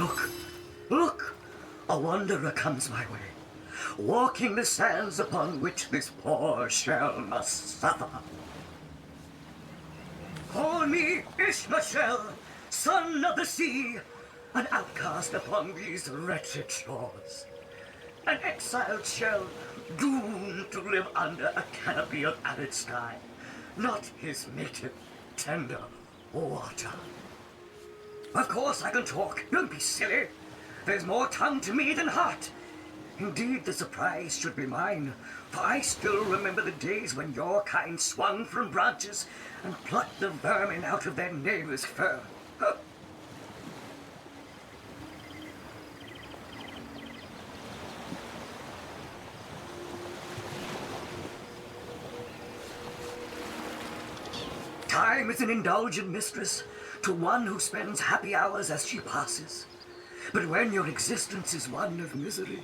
Look, look! A wanderer comes my way, walking the sands upon which this poor shell must suffer. Call me Ishmael, son of the sea, an outcast upon these wretched shores. An exiled shell, doomed to live under a canopy of arid sky, not his native, tender water. Of course I can talk, don't be silly. There's more tongue to me than heart. Indeed, the surprise should be mine, for I still remember the days when your kind swung from branches and plucked the vermin out of their neighbor's fur. Huh. Time is an indulgent mistress to one who spends happy hours as she passes. But when your existence is one of misery,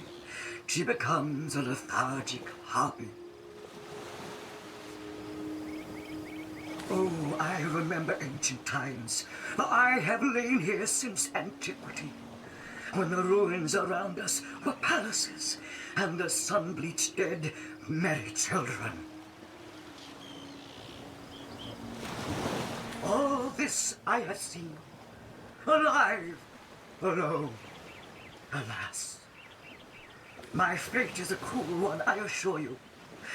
she becomes a lethargic harpy. Oh, I remember ancient times, for I have lain here since antiquity, when the ruins around us were palaces, and the sun-bleached dead merry children. All this I have seen, alive, alone, alas. My fate is a cruel one, I assure you.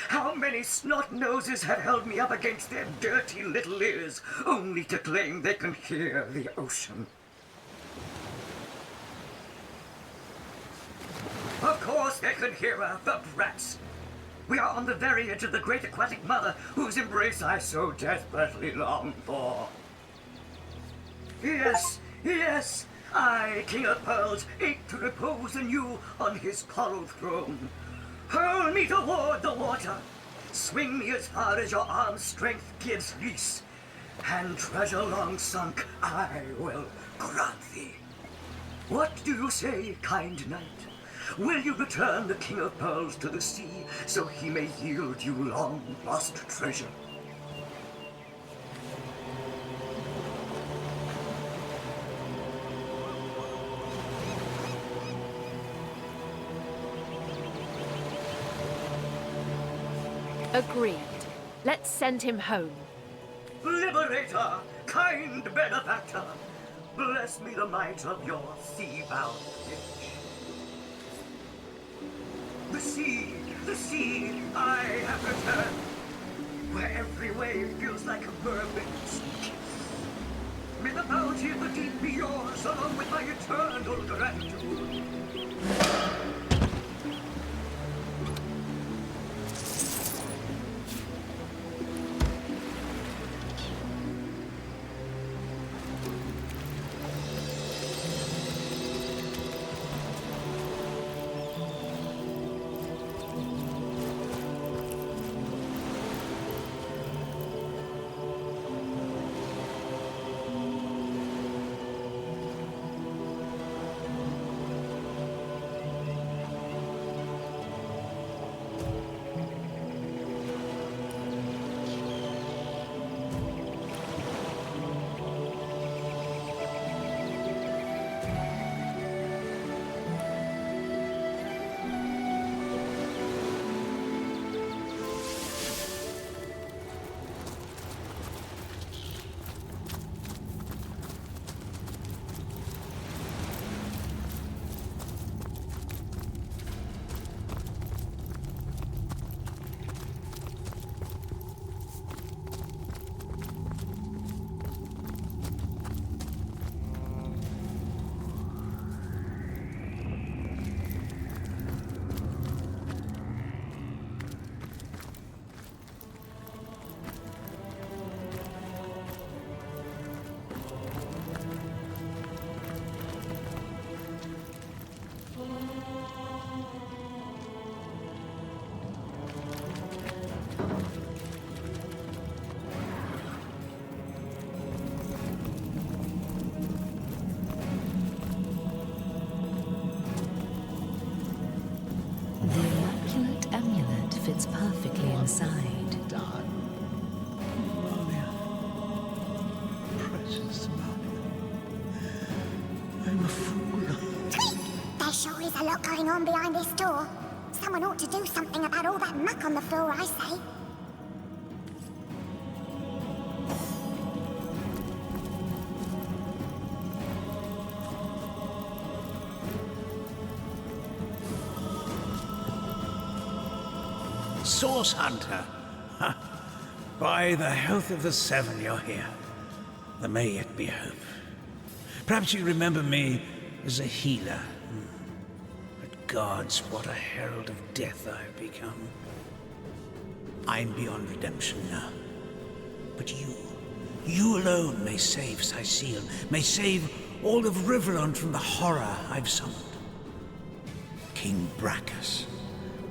How many snot-noses have held me up against their dirty little ears, only to claim they can hear the ocean? Of course they can hear her, the brats. We are on the very edge of the great aquatic mother, whose embrace I so desperately long for. Yes, yes, I, King of Pearls, ache to repose anew on his coral throne. Hurl me toward the water, swing me as far as your arm's strength gives lease, and treasure long sunk I will grant thee. What do you say, kind knight? Will you return the King of Pearls to the sea, so he may yield you long-lost treasure? Agreed. Let's send him home. Liberator, kind benefactor, bless me the might of your sea-bound fish. The sea, I have returned, where every wave feels like a mermaid's kiss. May the bounty of the deep be yours, along with my eternal gratitude. Fits perfectly inside. Malia. Precious Malia. I'm a fool. is a lot going on behind this door. Someone ought to do something about all that muck on the floor, I say. Source Hunter. Ha. By the health of the Seven, you're here. There may yet be hope. Perhaps you remember me as a healer. But gods, what a herald of death I've become. I'm beyond redemption now. But you alone may save Sicil, may save all of Riverland from the horror I've summoned. King Brackus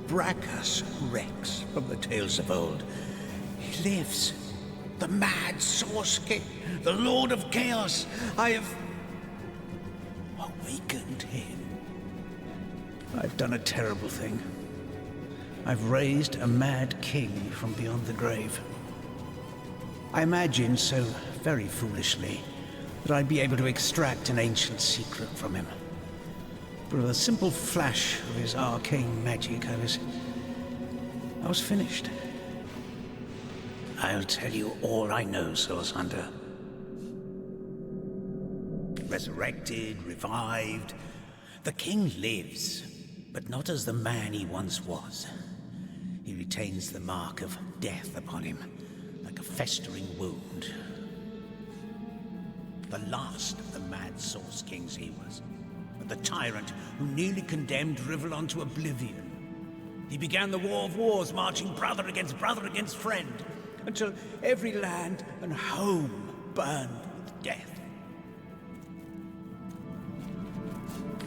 Rex from the tales of old. He lives. The mad Source King, the Lord of Chaos. I have awakened him. I've done a terrible thing. I've raised a mad king from beyond the grave. I imagined so very foolishly that I'd be able to extract an ancient secret from him. But with a simple flash of his arcane magic, I was finished. I'll tell you all I know, Source Hunter. Resurrected, revived. The king lives, but not as the man he once was. He retains the mark of death upon him, like a festering wound. The last of the mad Source Kings he was. The tyrant who nearly condemned Riverland to oblivion. He began the War of Wars, marching brother against friend, until every land and home burned with death.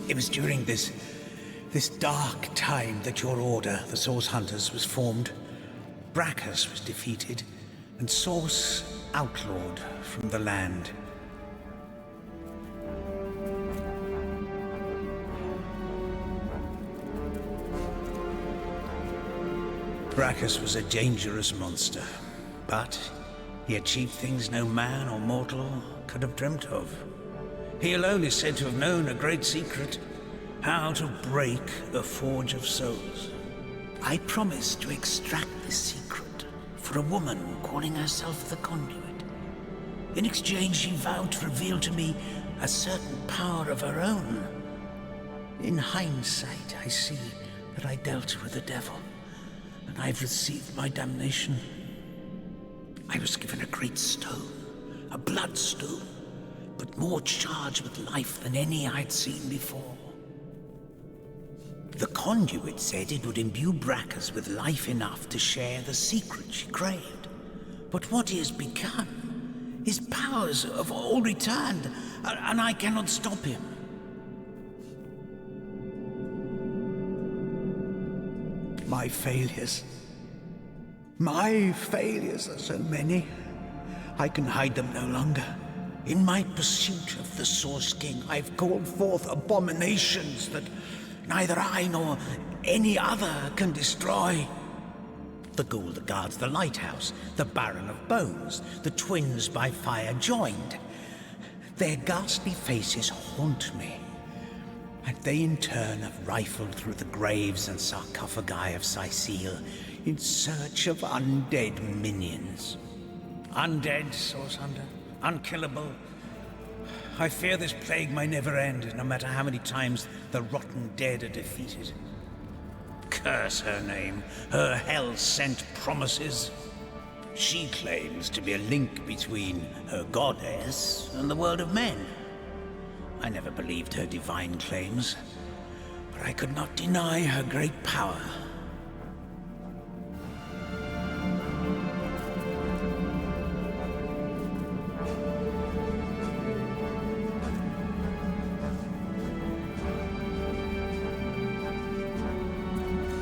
It was during this dark time that your order, the Source Hunters, was formed. Brackus was defeated, and Source outlawed from the land. Brackus was a dangerous monster, but he achieved things no man or mortal could have dreamt of. He alone is said to have known a great secret, how to break the Forge of Souls. I promised to extract this secret for a woman calling herself the Conduit. In exchange, she vowed to reveal to me a certain power of her own. In hindsight, I see that I dealt with the devil. And I've received my damnation. I was given a great stone, a bloodstone, but more charged with life than any I'd seen before. The Conduit said it would imbue Brackus with life enough to share the secret she craved. But what he has become, his powers have all returned, and I cannot stop him. My failures are so many. I can hide them no longer. In my pursuit of the Source King, I've called forth abominations that neither I nor any other can destroy. The ghoul that guards the lighthouse, the Baron of Bones, the twins by fire joined. Their ghastly faces haunt me. And they in turn have rifled through the graves and sarcophagi of Sicil in search of undead minions. Undead, Source Hunter? Unkillable? I fear this plague may never end, no matter how many times the rotten dead are defeated. Curse her name, her hell-sent promises. She claims to be a link between her goddess and the world of men. I never believed her divine claims, but I could not deny her great power.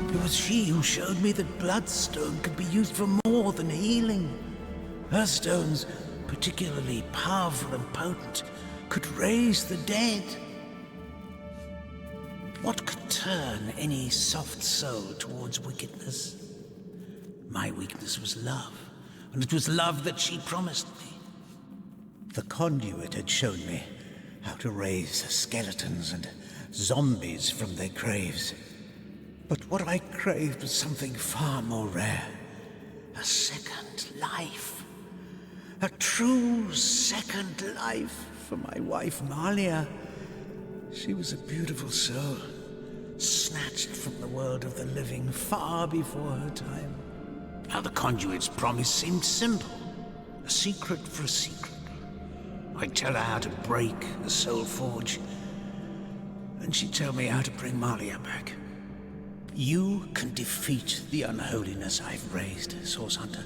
It was she who showed me that Bloodstone could be used for more than healing. Her stones, particularly powerful and potent, could raise the dead. What could turn any soft soul towards wickedness? My weakness was love, and it was love that she promised me. The Conduit had shown me how to raise skeletons and zombies from their graves. But what I craved was something far more rare. A second life. A true second life for my wife Malia. She was a beautiful soul, snatched from the world of the living far before her time. Now the conduit's promise seemed simple. A secret for a secret. I'd tell her how to break the soul forge, and she'd tell me how to bring Malia back. You can defeat the unholiness I've raised, Source Hunter.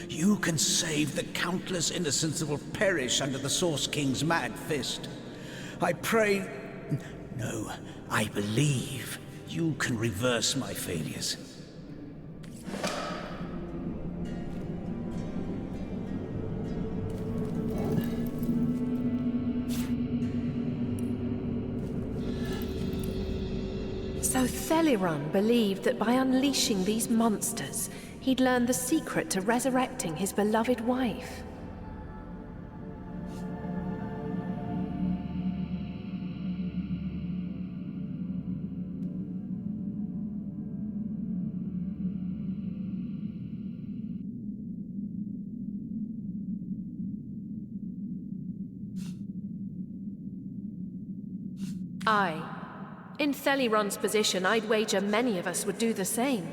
You can save the countless innocents that will perish under the Source King's mad fist. I pray... No, I believe you can reverse my failures. So Theliron believed that by unleashing these monsters, he'd learn the secret to resurrecting his beloved wife. Aye. In Theliron's position, I'd wager many of us would do the same.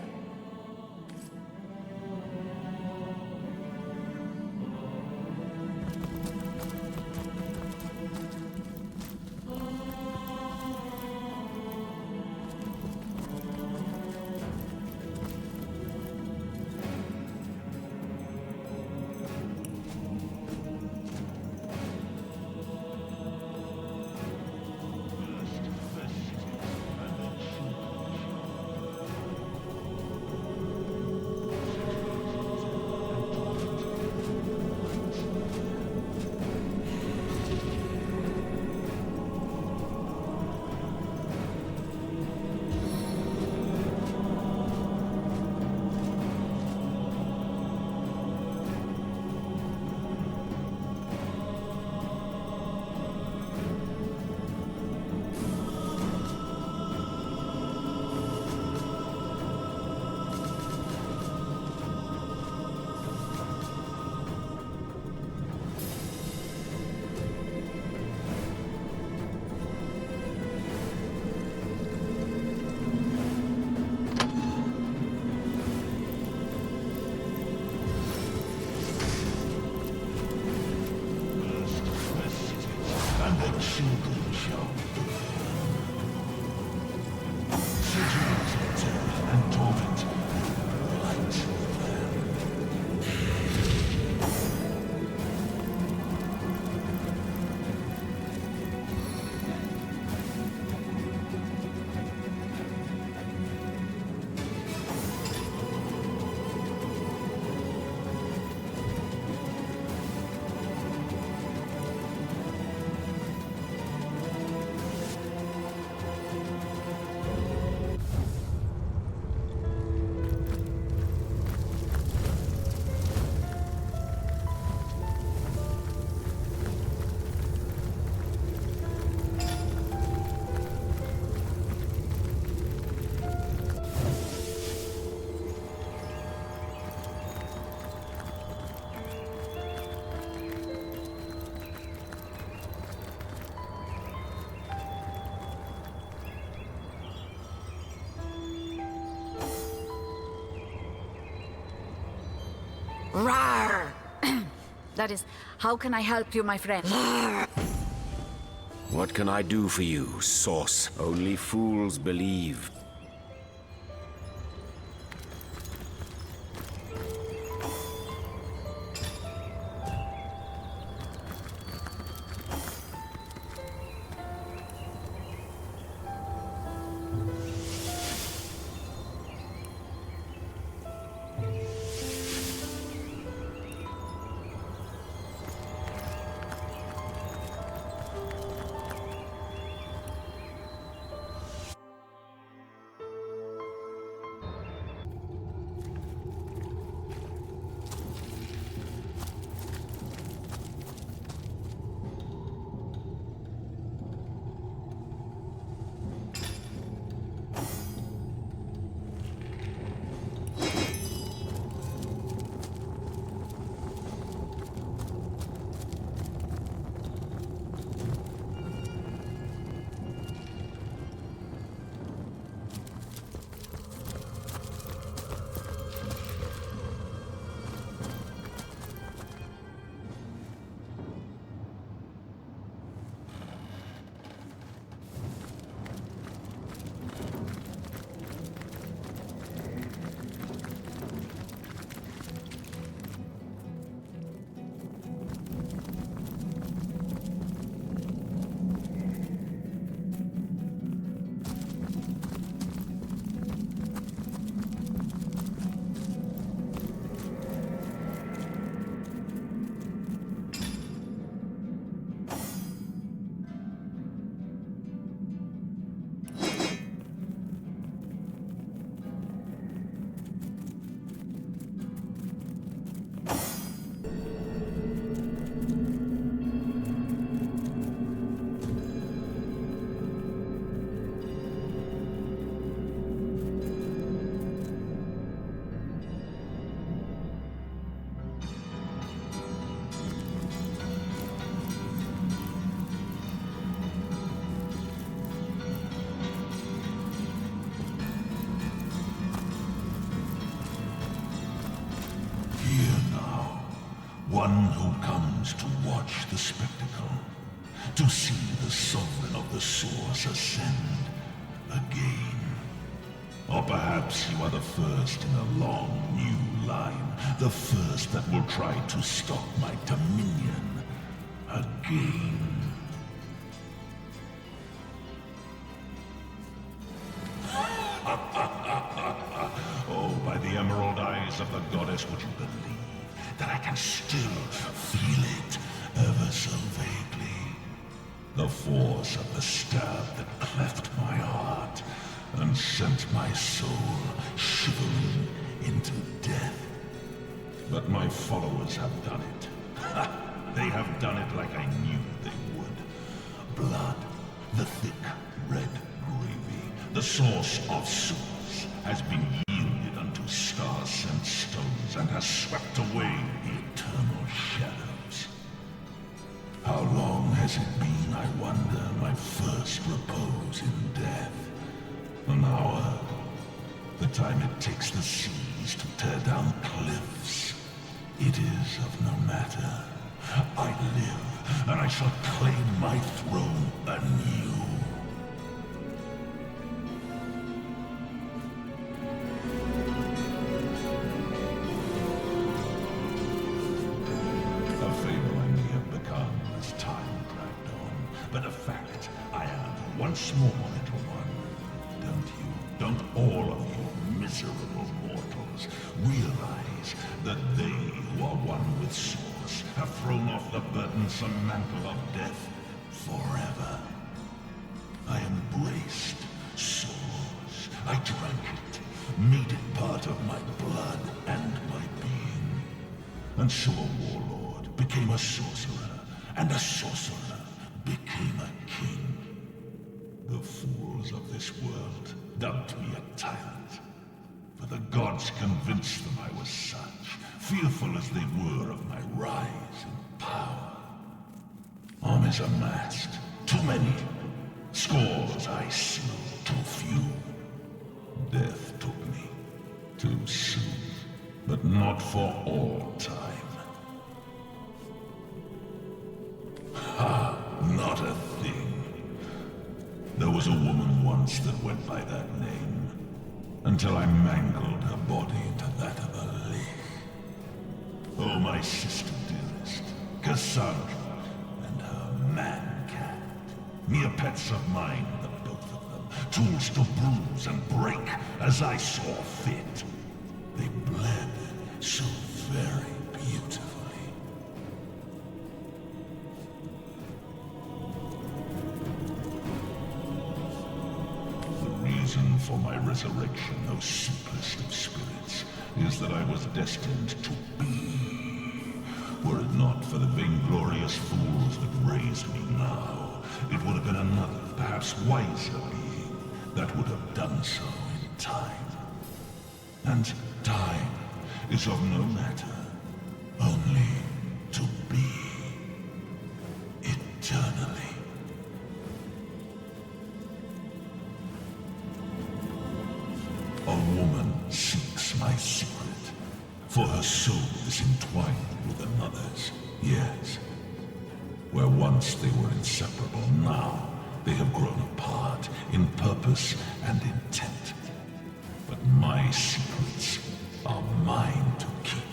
Rawr! That is, how can I help you, my friend? What can I do for you, Source? Only fools believe. comes to watch the spectacle, to see the sovereign of the source ascend again. Or perhaps you are the first in a long new line, the first that will try to stop my dominion again. Oh, by the emerald eyes of the goddess, would you believe that I can still feel it ever so vaguely? The force of the stab that cleft my heart and sent my soul shivering into death. But my followers have done it. They have done it like I knew they would. Blood, the thick red gravy, the source of source, has been yielded unto star-sent stones and has swept away the eternal shadows. How long has it been, I wonder, my first repose in death? An hour. The time it takes the seas to tear down cliffs. It is of no matter. I live, and I shall claim my throne anew. A fable I may have become as time dragged on, but a fact I am once more, little one. Don't all of you miserable mortals realize that they who are one with Source have thrown off the burdensome mantle of death forever? I embraced Source. I drank it, made it part of my blood and my being. And so a warlord became a sorcerer, and a sorcerer became a king. The fools of this world dubbed me a tyrant, for the gods convinced them I was such, fearful as they were of my rise in power. Armies amassed, too many. Scores I slew, too few. Death took me, too soon, but not for all time. Ha! Not a thing. There was a woman once that went by that name, until I mangled her body to that of a lich. Oh, my sister dearest, Cassandra, and her man-cat. Mere pets of mine, the both of them, tools to bruise and break as I saw fit. They bled so very beautifully. The reason for my resurrection, O simplest of spirits, is that I was destined to be. Were it not for the vainglorious fools that raised me now, it would have been another, perhaps wiser being that would have done so in time. And time is of no matter, only to be eternally. A woman seeks my secret, for her soul is entwined with another's, yes. Where once they were inseparable, now they have grown apart in purpose and intent. But my secrets are mine to keep.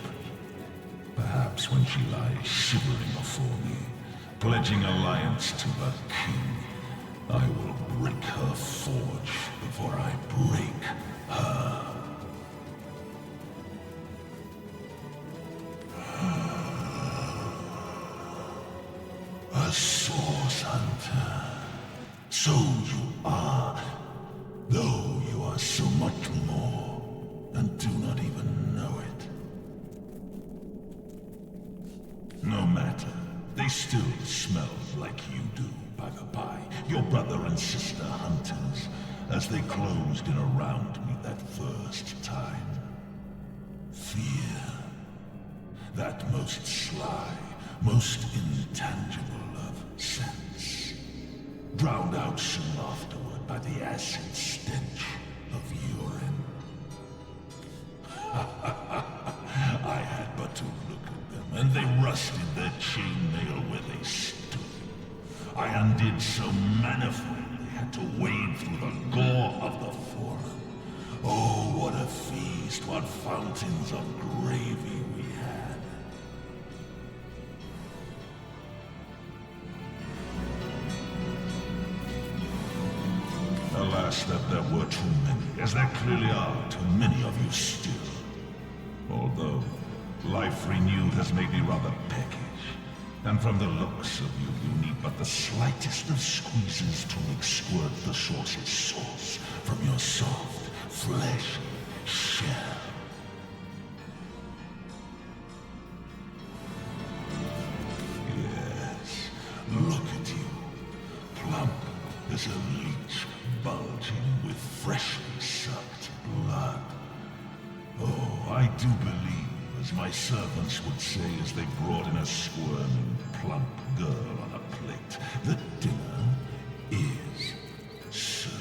Perhaps when she lies shivering before me, pledging alliance to the king, I will break her forge before I break her. A source hunter. So you are, though you are so much more, and do not even know it. No matter, they still smell like you do, by the by, your brother and sister hunters, as they closed in around me that first time. Fear, that most sly, most intangible of sense, drowned out soon afterward by the acid stench of urine. I had but to look at them, and they rusted their chain I undid so manifold they had to wade through the gore of the fallen. Oh, what a feast, what fountains of gravy we had. Alas, that there were too many, as there clearly are too many of you still. Although, life renewed has made me rather peckish. And from the looks of you, you need but the slightest of squeezes to make squirt the sauce's sauce from your soft, fleshy shell. Yes, look at you, plump as a leech, bulging with freshly sucked blood. Oh, I do believe, as my servants would say as they brought in a squirming, plump girl on a plate, that dinner is served.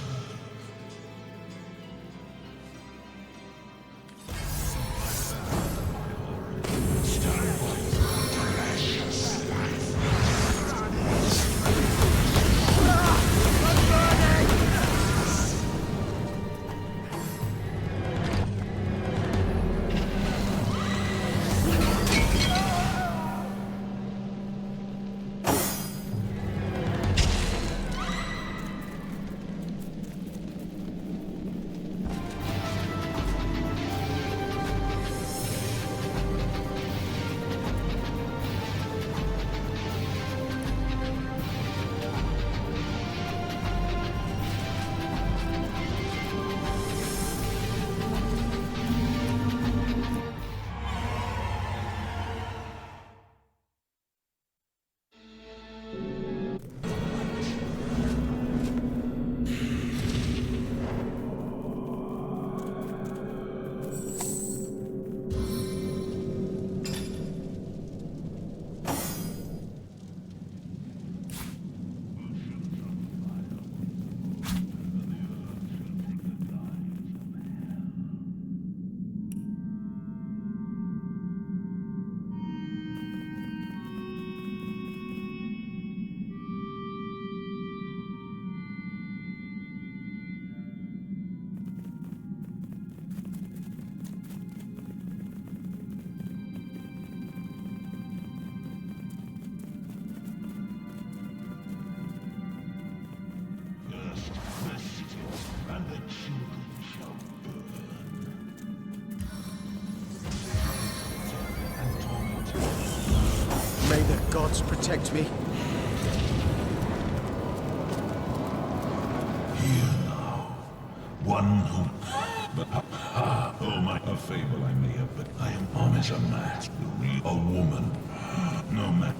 May the gods protect me. Here now, one who... oh my, a fable I may have, but I am always a man, a woman. No man,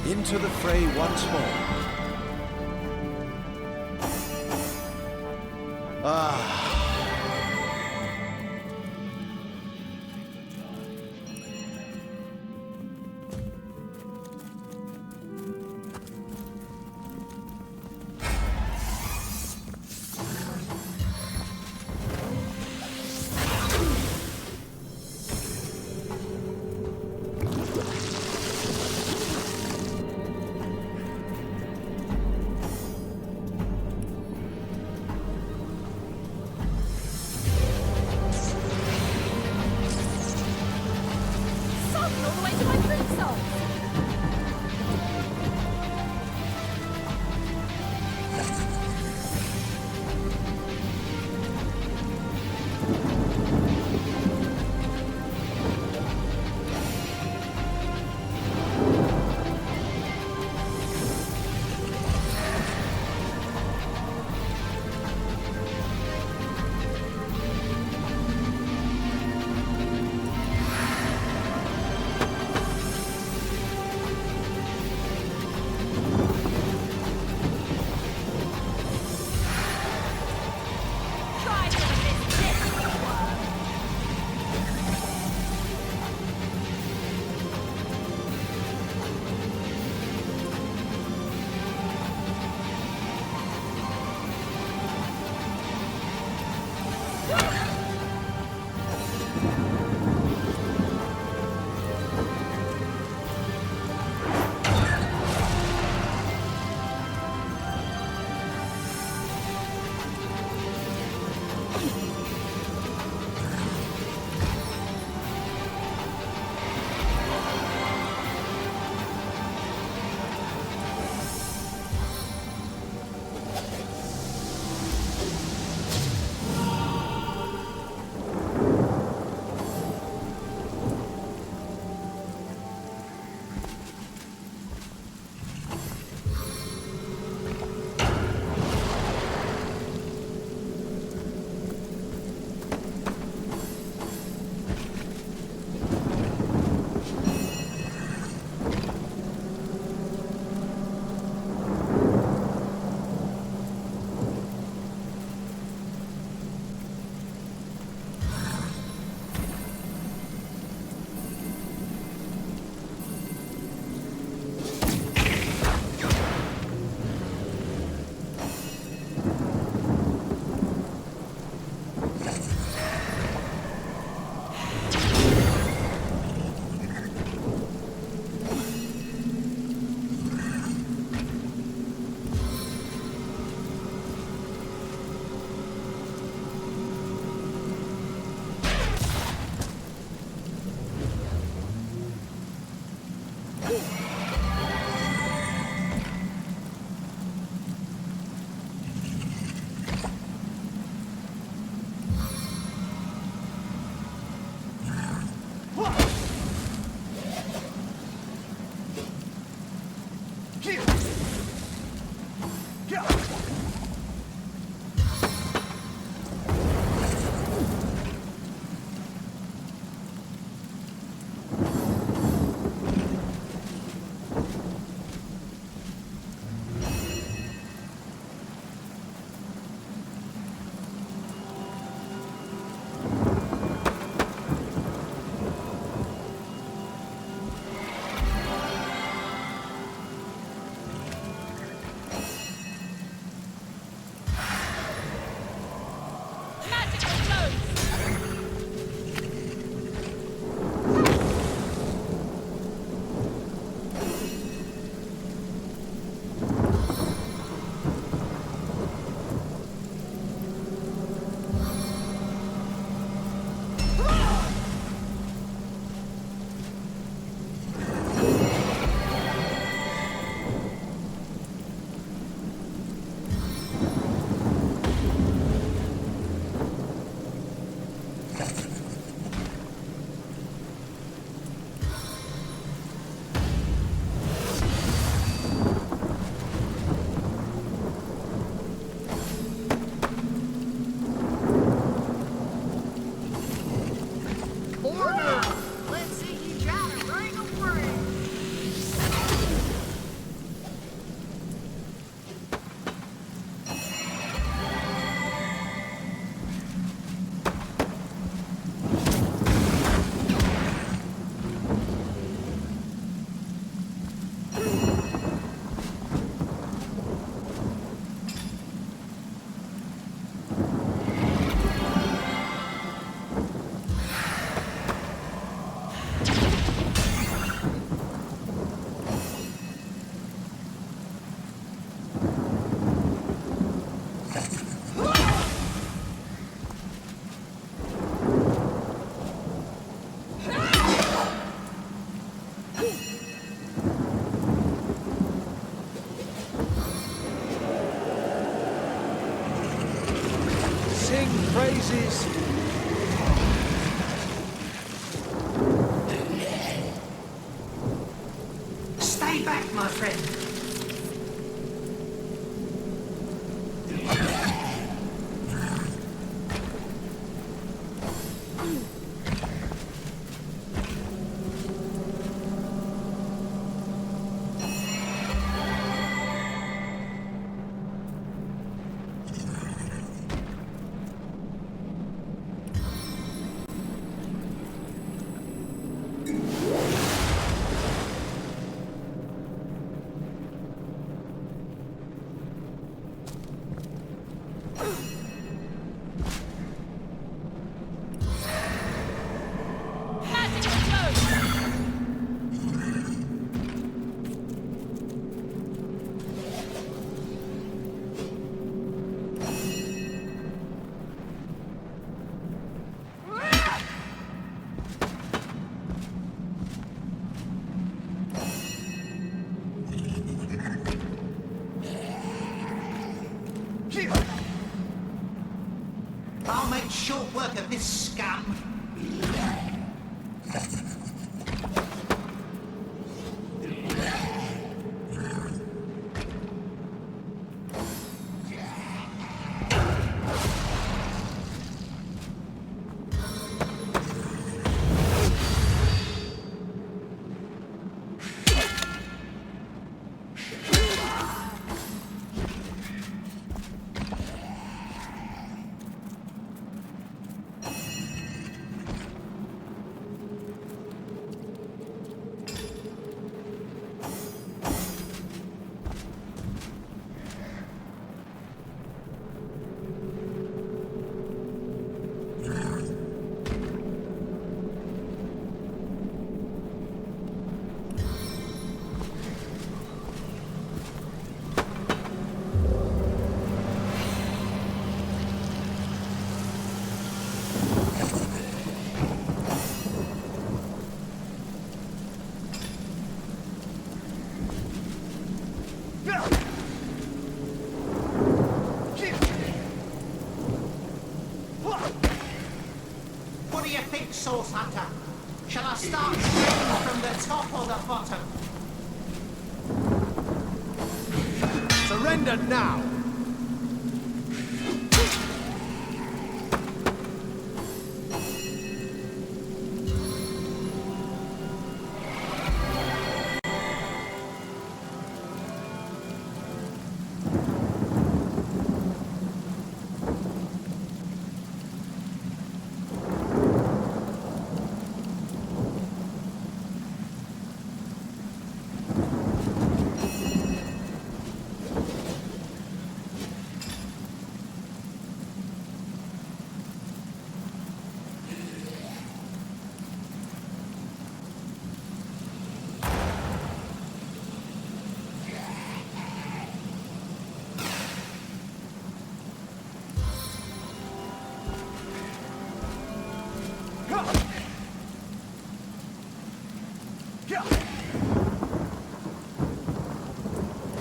Into the fray once more. all the way to my fruit souls. eyes. Stay back, my friend. I'll make short work of this scum. What do you think, Source Hunter? Shall I start shooting from the top or the bottom? Surrender now!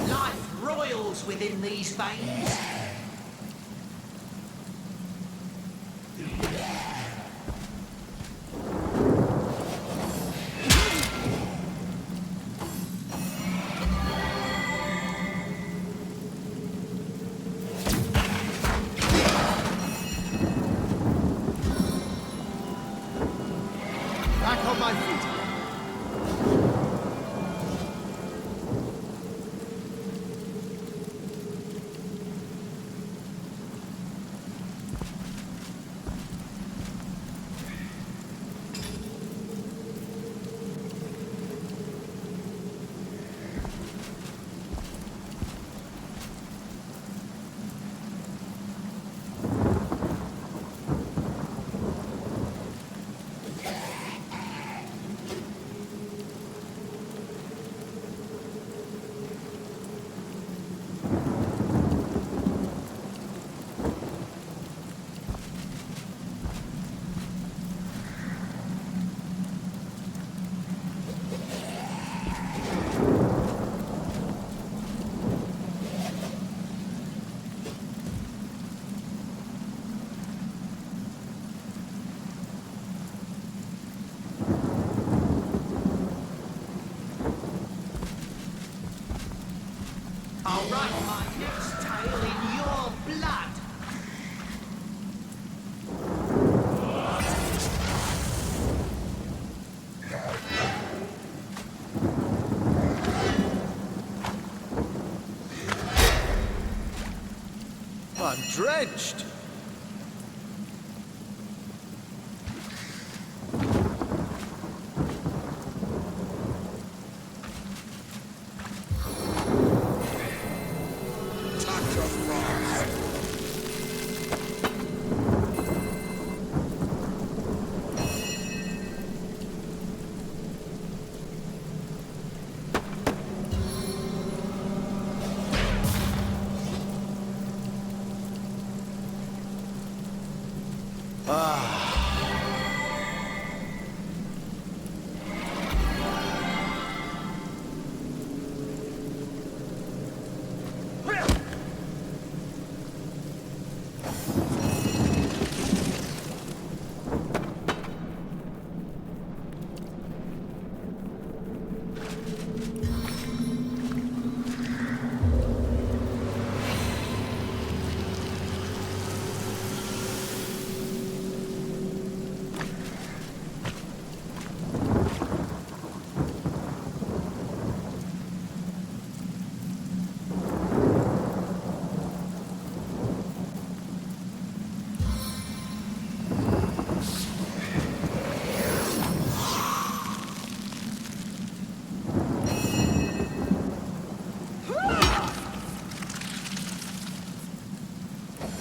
Life roils within these veins. Back on my feet. write my next tale in your blood. I'm drenched.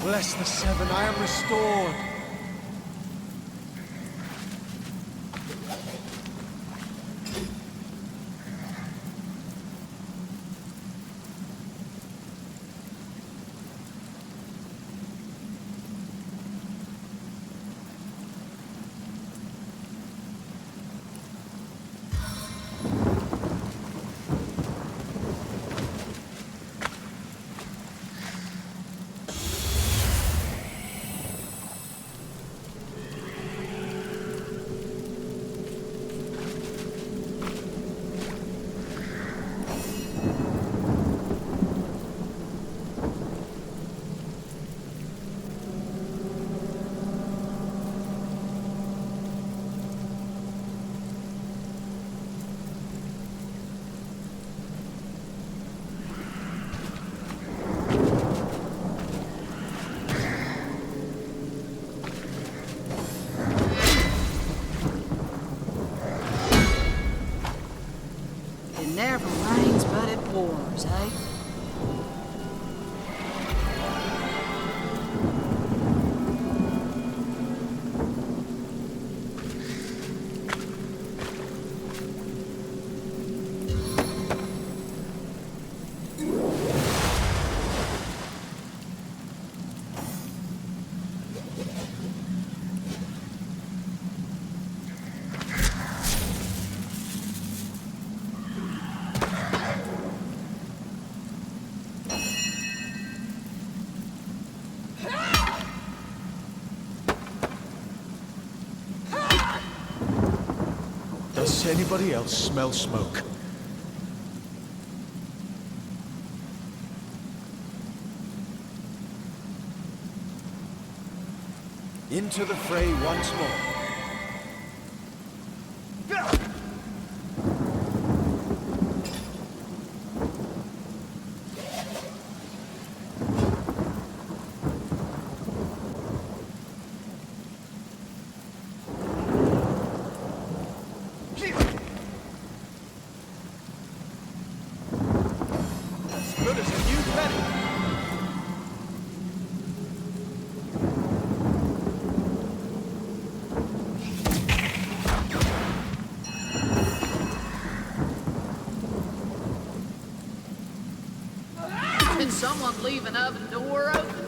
Bless the seven, I am restored. Never rains, but it pours, eh? Does anybody else smell smoke? Into the fray once more. Did someone leave an oven door open?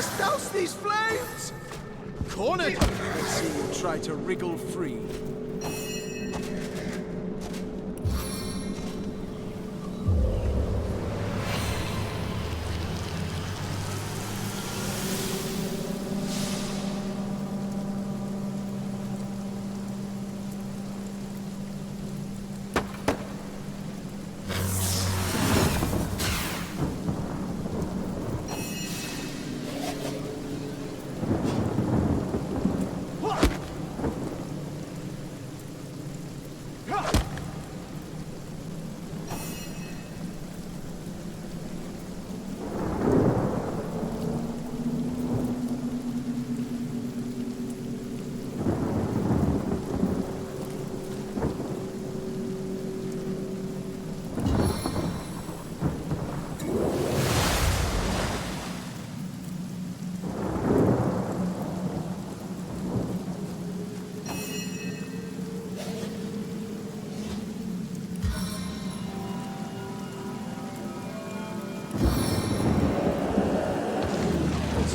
must douse these flames! Cornered! I see you try to wriggle free.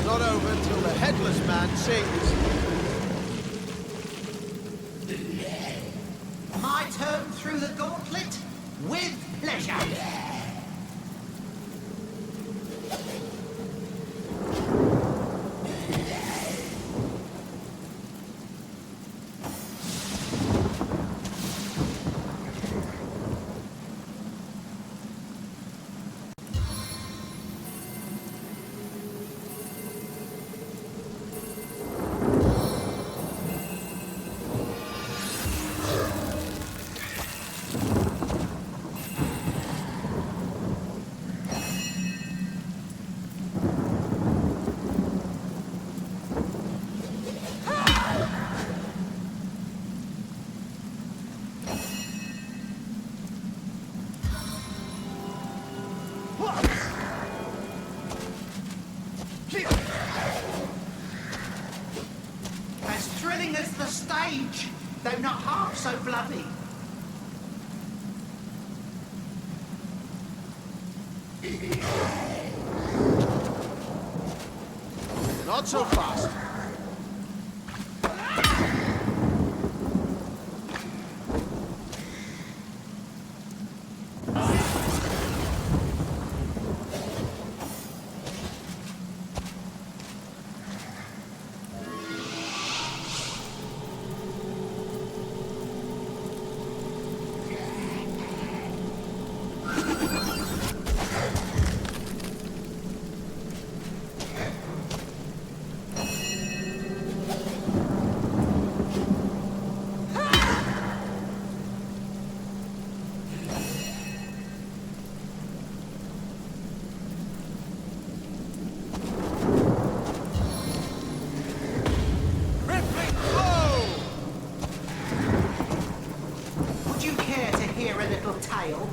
Not over till the headless man sings. My turn through the gauntlet? With pleasure. As thrilling as the stage, though not half so bloody. Not so fast. Tale.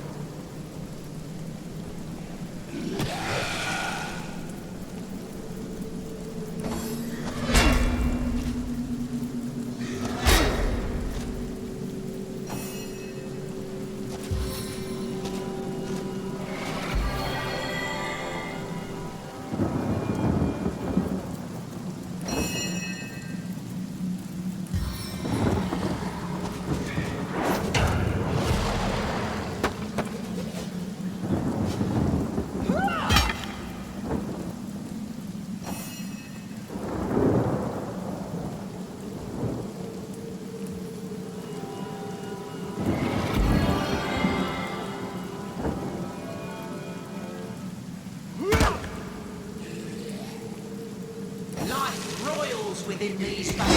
Within these bounds.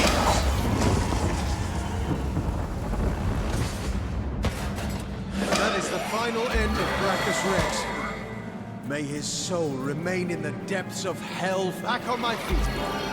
That is the final end of Bracca's Rex. May his soul remain in the depths of hell. Back on my feet.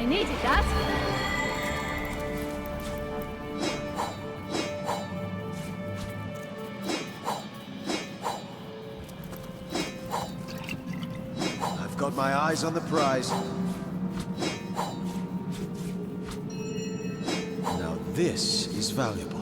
I needed that. I've got my eyes on the prize. Now this is valuable.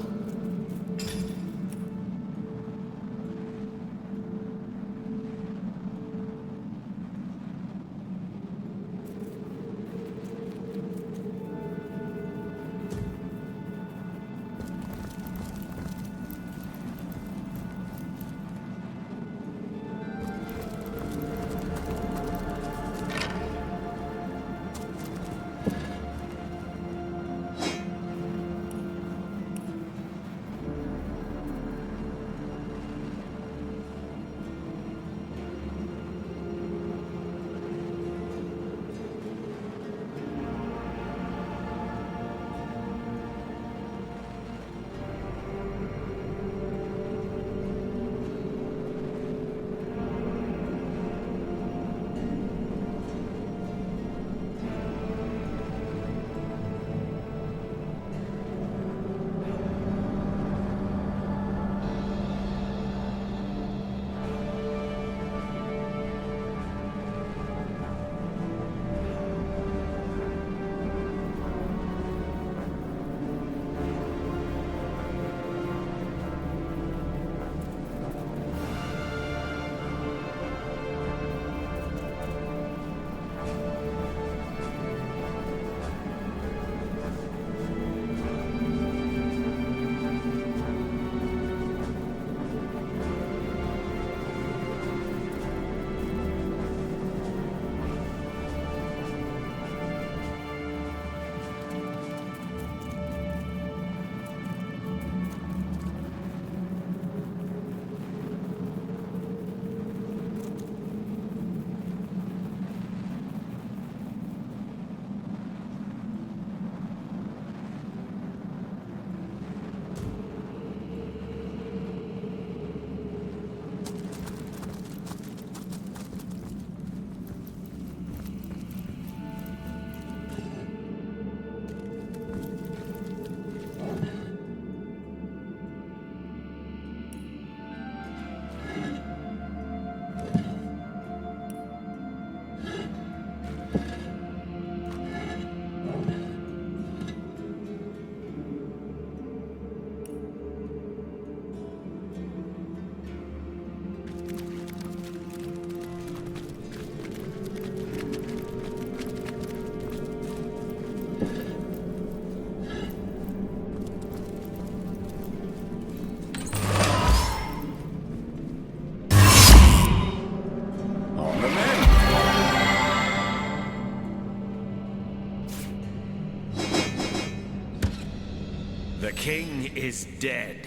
The king is dead.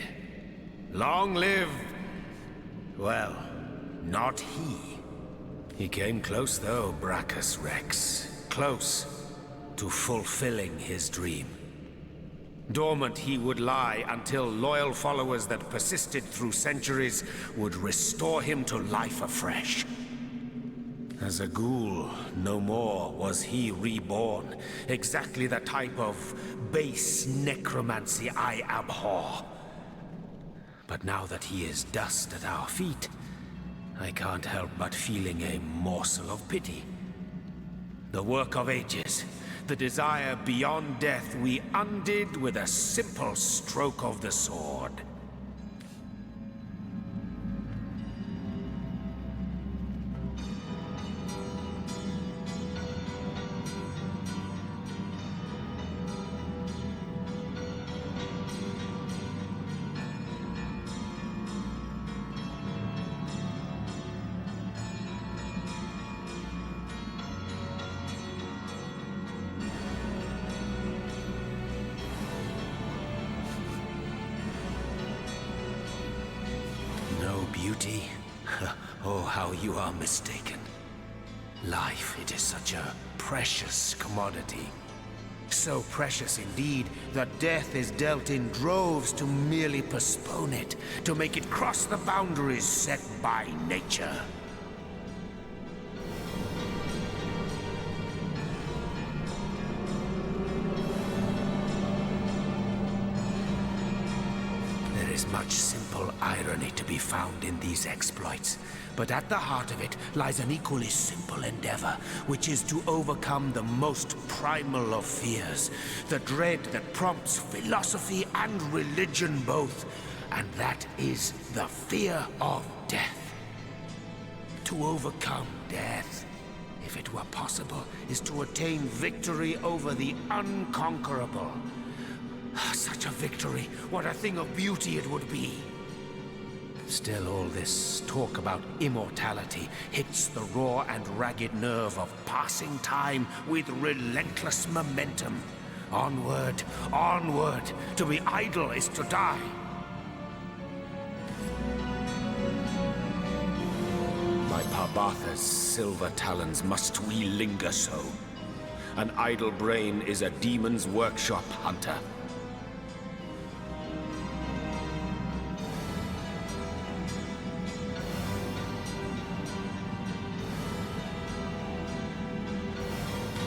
Long live... well, not he. He came close though, Brackus Rex. Close to fulfilling his dream. Dormant he would lie until loyal followers that persisted through centuries would restore him to life afresh. As a ghoul, no more was he reborn. Exactly the type of base necromancy I abhor. But now that he is dust at our feet, I can't help but feeling a morsel of pity. The work of ages, the desire beyond death, we undid with a simple stroke of the sword. Beauty? Oh, how you are mistaken. Life, it is such a precious commodity. So precious indeed that death is dealt in droves to merely postpone it, to make it cross the boundaries set by nature. much simple irony to be found in these exploits, but at the heart of it lies an equally simple endeavor, which is to overcome the most primal of fears, the dread that prompts philosophy and religion both, and that is the fear of death. To overcome death, if it were possible, is to attain victory over the unconquerable. Such a victory, what a thing of beauty it would be. Still, all this talk about immortality hits the raw and ragged nerve of passing time with relentless momentum. Onward, onward, to be idle is to die. By Parbatha's silver talons must we linger so. An idle brain is a demon's workshop, hunter.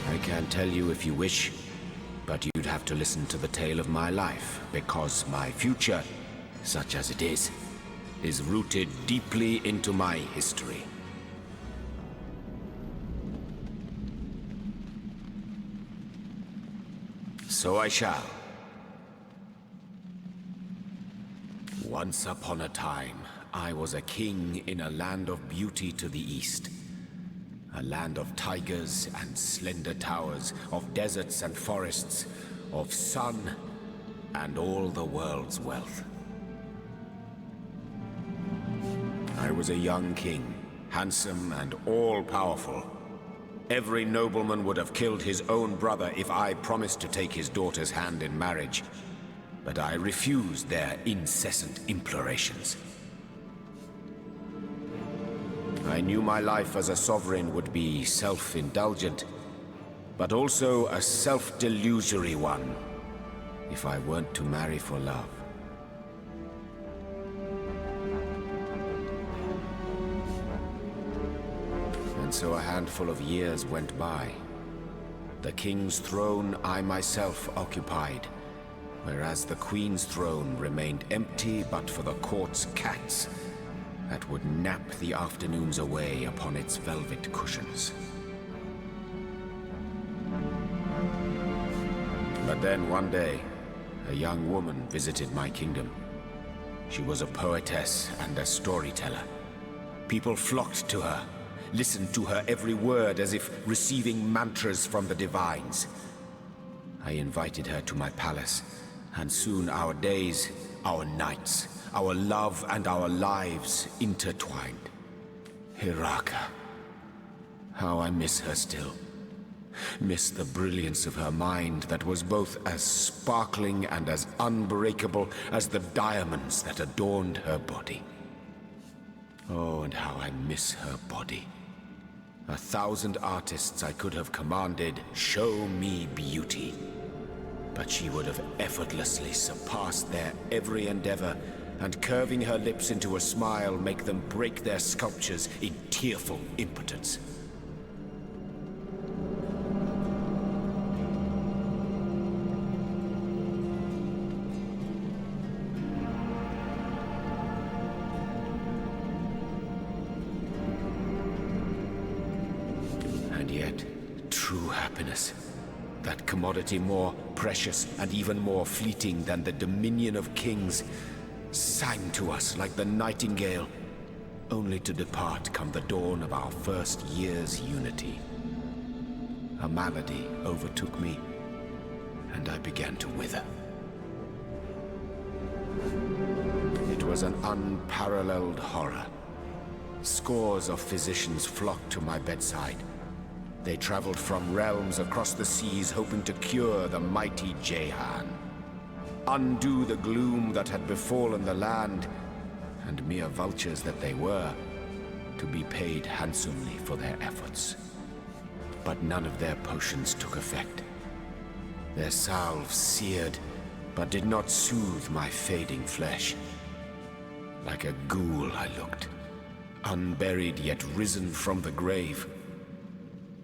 I can tell you if you wish, but you'd have to listen to the tale of my life, because my future, such as it is rooted deeply into my history. So I shall. Once upon a time, I was a king in a land of beauty to the east. A land of tigers and slender towers, of deserts and forests, of sun and all the world's wealth. I was a young king, handsome and all-powerful. Every nobleman would have killed his own brother if I promised to take his daughter's hand in marriage. But I refused their incessant implorations. I knew my life as a sovereign would be self-indulgent, but also a self-delusory one, if I weren't to marry for love. And so a handful of years went by. The king's throne I myself occupied, whereas the queen's throne remained empty but for the court's cats that would nap the afternoons away upon its velvet cushions. But then one day, a young woman visited my kingdom. She was a poetess and a storyteller. People flocked to her, listened to her every word as if receiving mantras from the divines. I invited her to my palace, and soon our days, our nights, our love and our lives intertwined. Hiraka. How I miss her still. Miss the brilliance of her mind that was both as sparkling and as unbreakable as the diamonds that adorned her body. Oh, and how I miss her body. 1,000 artists I could have commanded, show me beauty. But she would have effortlessly surpassed their every endeavor, and curving her lips into a smile, make them break their sculptures in tearful impotence. And yet, true happiness, that commodity more precious and even more fleeting than the dominion of kings, sang to us like the nightingale, only to depart come the dawn of our first year's unity. A malady overtook me, and I began to wither. It was an unparalleled horror. Scores of physicians flocked to my bedside. They traveled from realms across the seas, hoping to cure the mighty Jehan, undo the gloom that had befallen the land, and mere vultures that they were, to be paid handsomely for their efforts. But none of their potions took effect. Their salves seared, but did not soothe my fading flesh. Like a ghoul I looked, unburied yet risen from the grave.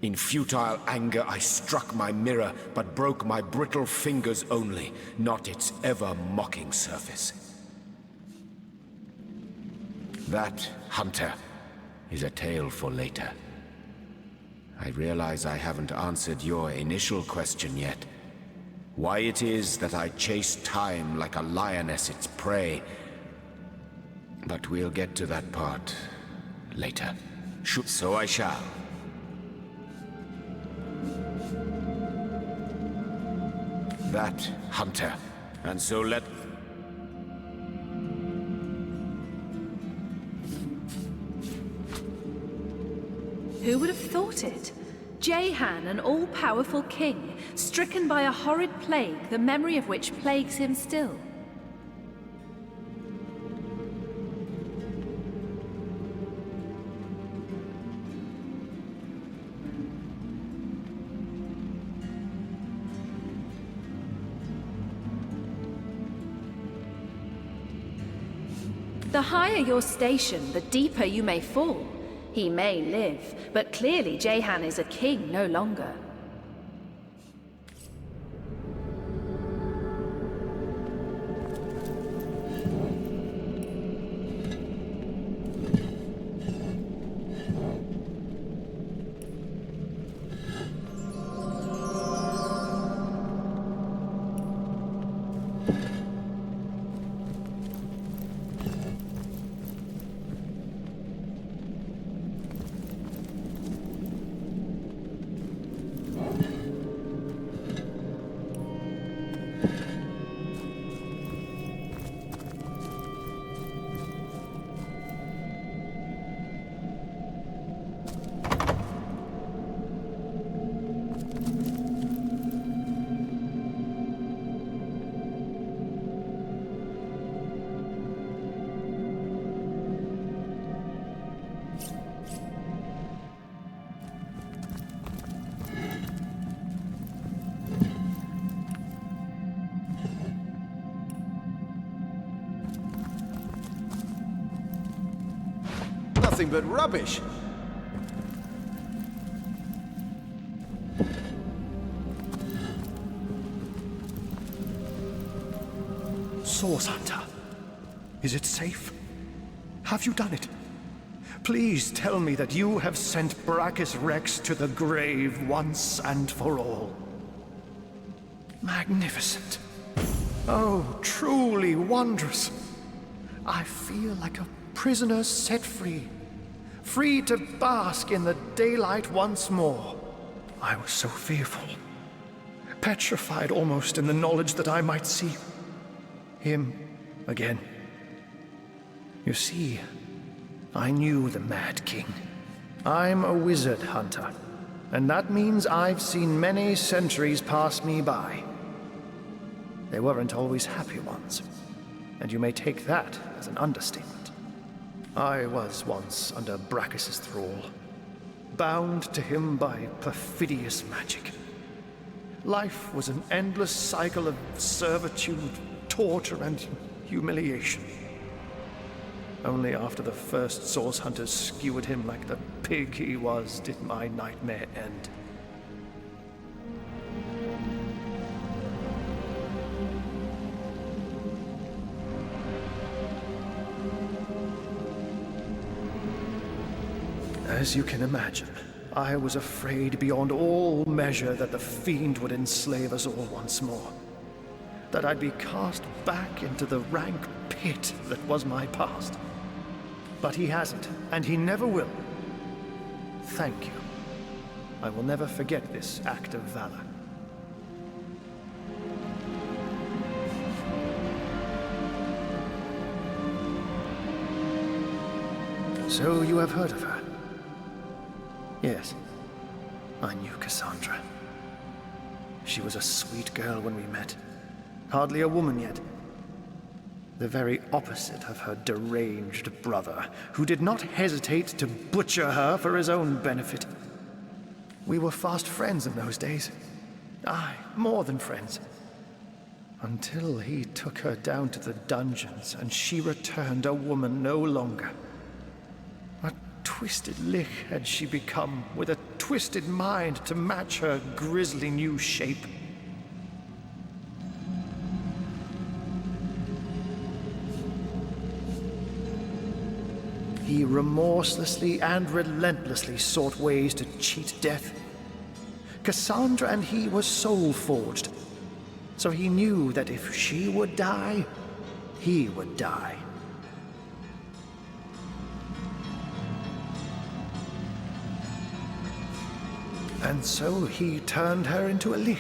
In futile anger I struck my mirror, but broke my brittle fingers only, not its ever-mocking surface. That, Hunter, is a tale for later. I realize I haven't answered your initial question yet. Why it is that I chase time like a lioness its prey. But we'll get to that part later. So I shall. That, Hunter. And so let... Who would have thought it? Jehan, an all-powerful king, stricken by a horrid plague, the memory of which plagues him still. The higher your station, the deeper you may fall. He may live, but clearly Jehan is a king no longer. Nothing but rubbish. Source Hunter, is it safe? Have you done it? Please tell me that you have sent Brachus Rex to the grave once and for all. Magnificent. Oh, truly wondrous. I feel like a prisoner set free. Free to bask in the daylight once more. I was so fearful. Petrified almost in the knowledge that I might see him again. You see, I knew the Mad King. I'm a wizard hunter, and that means I've seen many centuries pass me by. They weren't always happy ones, and you may take that as an understatement. I was once under Brachus's thrall, bound to him by perfidious magic. Life was an endless cycle of servitude, torture, and humiliation. Only after the first source hunters skewered him like the pig he was did my nightmare end. As you can imagine, I was afraid beyond all measure that the fiend would enslave us all once more. That I'd be cast back into the rank pit that was my past. But he hasn't, and he never will. Thank you. I will never forget this act of valor. So you have heard of her? Yes. I knew Cassandra. She was a sweet girl when we met. Hardly a woman yet. The very opposite of her deranged brother, who did not hesitate to butcher her for his own benefit. We were fast friends in those days. Aye, more than friends. Until he took her down to the dungeons, and she returned a woman no longer. A twisted lich had she become, with a twisted mind to match her grisly new shape. he remorselessly and relentlessly sought ways to cheat death. Cassandra and he were soul-forged, so he knew that if she would die, he would die. And so he turned her into a lich.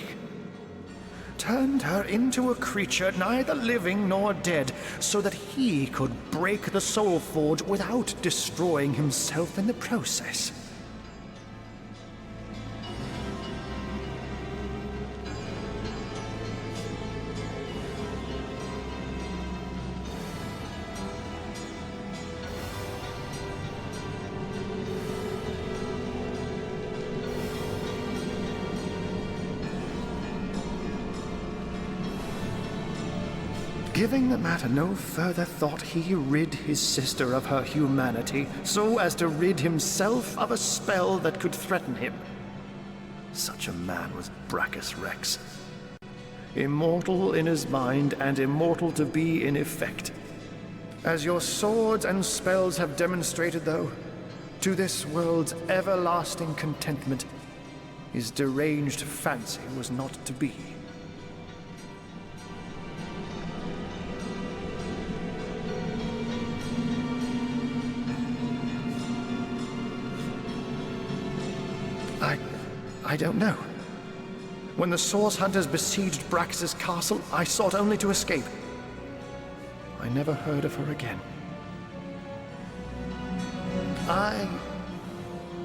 Turned her into a creature neither living nor dead, so that he could break the soul forge without destroying himself in the process. Giving the matter no further thought, he rid his sister of her humanity, so as to rid himself of a spell that could threaten him. Such a man was Brackus Rex. Immortal in his mind, and immortal to be in effect. As your swords and spells have demonstrated, though, to this world's everlasting contentment, his deranged fancy was not to be. I don't know. When the Source Hunters besieged Brackus's castle, I sought only to escape. I never heard of her again.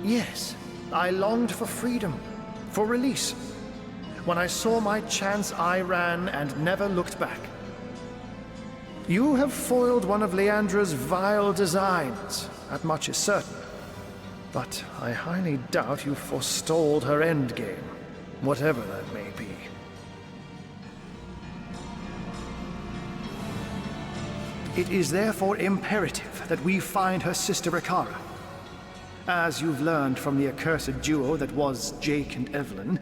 Yes, I longed for freedom, for release. When I saw my chance, I ran and never looked back. You have foiled one of Leandra's vile designs, that much is certain. But I highly doubt you forestalled her endgame, whatever that may be. It is therefore imperative that we find her sister Rikara. As you've learned from the accursed duo that was Jake and Evelyn,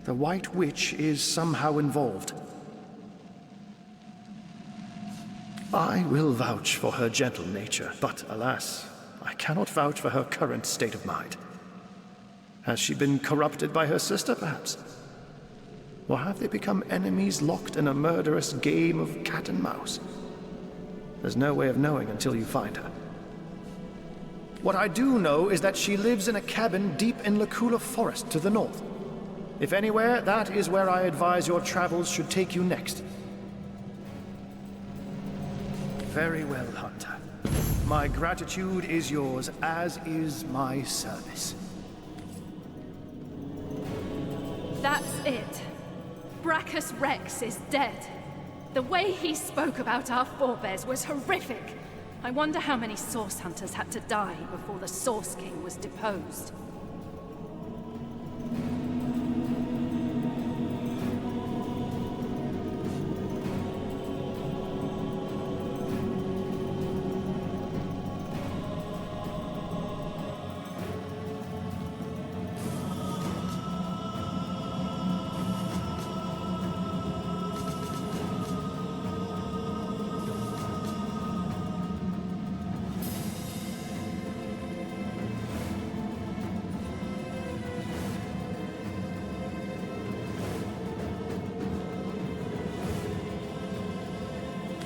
the White Witch is somehow involved. I will vouch for her gentle nature, but alas, I cannot vouch for her current state of mind. Has she been corrupted by her sister, perhaps? Or have they become enemies locked in a murderous game of cat and mouse? There's no way of knowing until you find her. What I do know is that she lives in a cabin deep in Lakula Forest to the north. If anywhere, that is where I advise your travels should take you next. Very well, Hunter. My gratitude is yours, as is my service. That's it. Brackus Rex is dead. The way he spoke about our forebears was horrific. I wonder how many Source Hunters had to die before the Source King was deposed.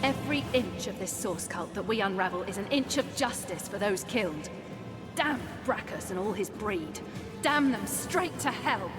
Every inch of this source cult that we unravel is an inch of justice for those killed. Damn Brackus and all his breed. Damn them straight to hell.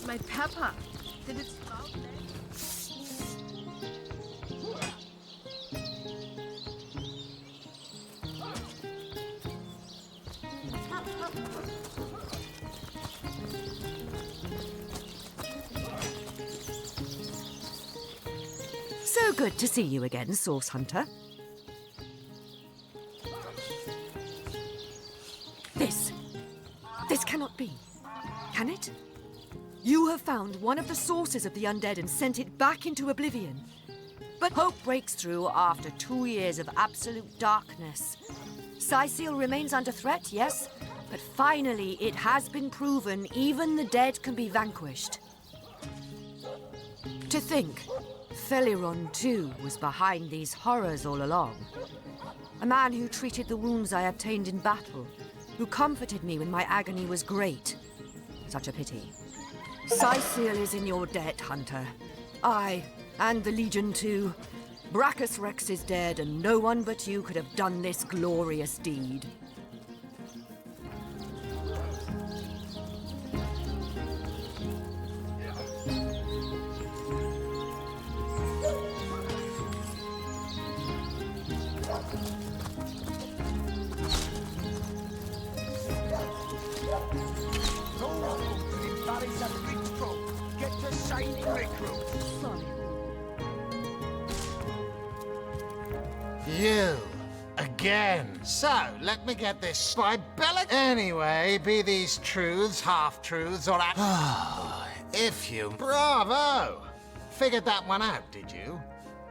My pepper. Did it sprout there? So good to see you again, Source Hunter. This cannot be. Can it? You have found one of the sources of the undead and sent it back into oblivion. But hope breaks through after 2 years of absolute darkness. Sicil remains under threat, yes, but finally it has been proven even the dead can be vanquished. To think, Feliron too was behind these horrors all along. A man who treated the wounds I obtained in battle, who comforted me when my agony was great. Such a pity. Sicil is in your debt, Hunter. I, and the Legion too. Brackus Rex is dead, and no one but you could have done this glorious deed. You again. So, let me get this. By Bella. Anyway, be these truths, half-truths, or if you. Bravo! Figured that one out, did you?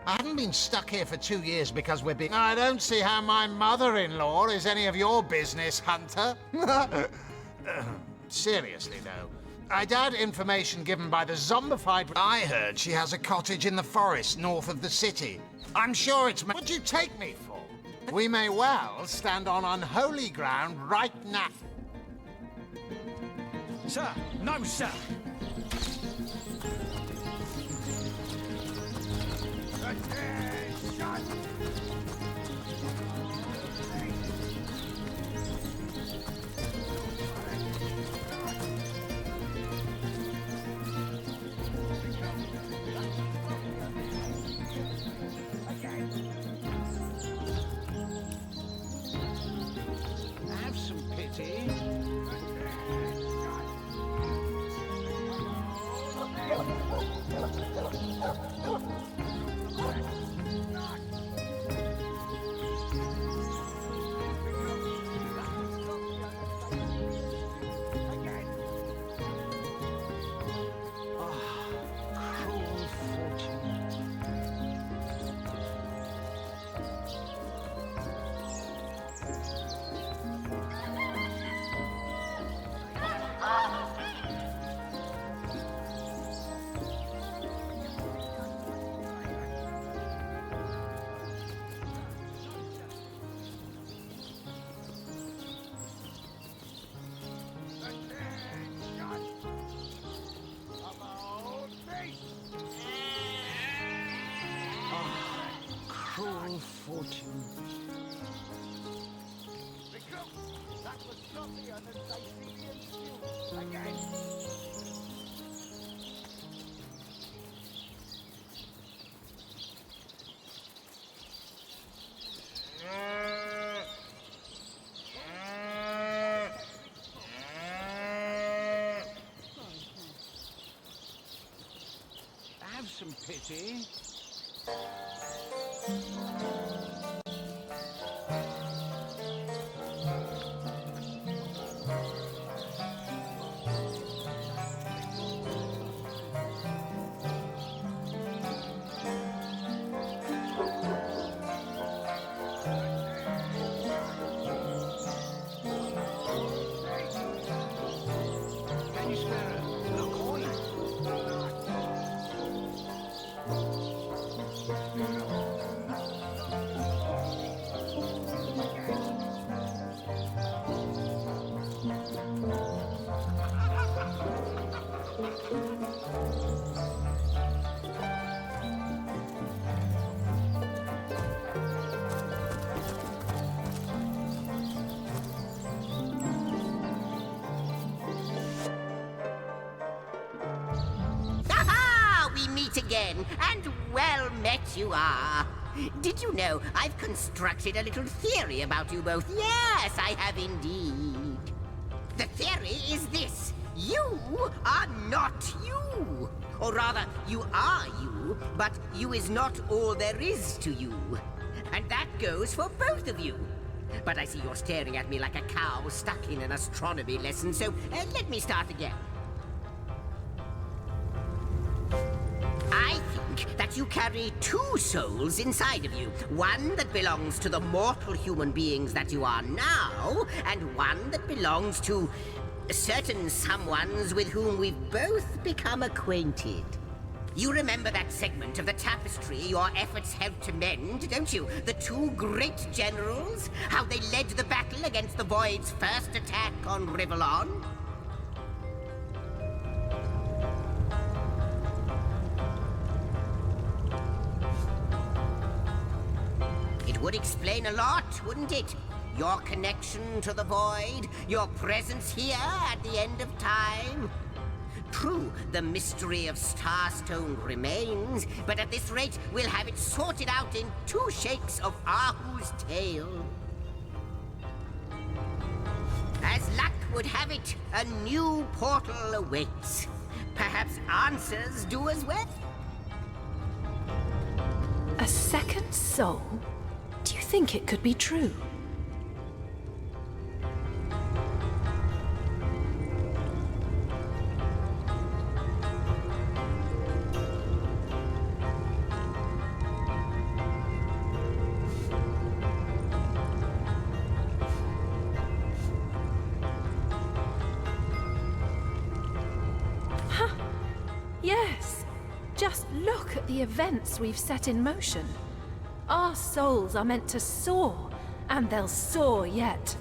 I haven't been stuck here for 2 years because we're being. I don't see how my mother-in-law is any of your business, Hunter. Seriously, though. I doubt information given by the zombified. I heard she has a cottage in the forest north of the city. I'm sure it's. What'd you take me for? We may well stand on unholy ground right now. Sir, no, sir. Have some pity. Cruel fortune. That was sloppier than Sicilian stew. Again. Have some pity. Can you spare a coin? again, and well met you are. Did you know I've constructed a little theory about you both? Yes, I have indeed. The theory is this. You are not you. Or rather, you are you, but you is not all there is to you. And that goes for both of you. But I see you're staring at me like a cow stuck in an astronomy lesson, so let me start again. I think that you carry two souls inside of you. One that belongs to the mortal human beings that you are now, and one that belongs to certain someones with whom we've both become acquainted. You remember that segment of the tapestry your efforts helped to mend, don't you? The two great generals? How they led the battle against the Void's first attack on Rivellon? It would explain a lot, wouldn't it? Your connection to the Void, your presence here at the end of time. True, the mystery of Starstone remains, but at this rate, we'll have it sorted out in 2 shakes of Ahu's tail. As luck would have it, a new portal awaits. Perhaps answers do as well? A second soul? Do you think it could be true? Yes. Just look at the events we've set in motion. Our souls are meant to soar, and they'll soar yet.